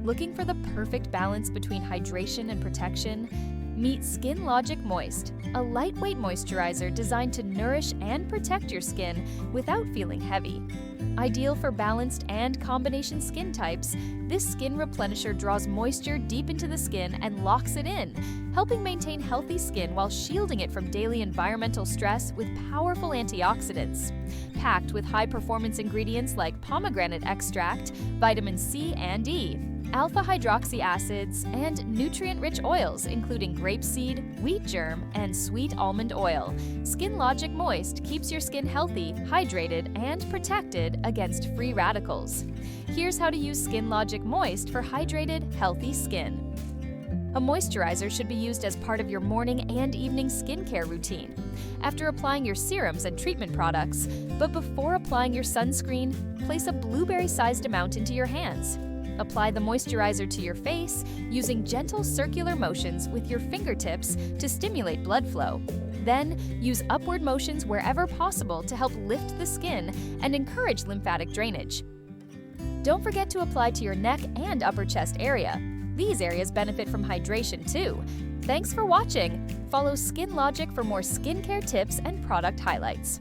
Looking for the perfect balance between hydration and protection? Meet SKNLOGIC Moist, a lightweight moisturizer designed to nourish and protect your skin without feeling heavy. Ideal for balanced and combination skin types, this skin replenisher draws moisture deep into the skin and locks it in, helping maintain healthy skin while shielding it from daily environmental stress with powerful antioxidants. Packed with high-performance ingredients like pomegranate extract, vitamin C and E, alpha-hydroxy acids, and nutrient-rich oils including grapeseed, wheat germ, and sweet almond oil, SKNLOGIC Moist keeps your skin healthy, hydrated, and protected against free radicals. Here's how to use SKNLOGIC Moist for hydrated, healthy skin. A moisturizer should be used as part of your morning and evening skincare routine. After applying your serums and treatment products, but before applying your sunscreen, place a blueberry-sized amount into your hands. Apply the moisturizer to your face using gentle circular motions with your fingertips to stimulate blood flow. Then, use upward motions wherever possible to help lift the skin and encourage lymphatic drainage. Don't forget to apply to your neck and upper chest area. These areas benefit from hydration too. Thanks for watching. Follow SKNLOGIC for more skincare tips and product highlights.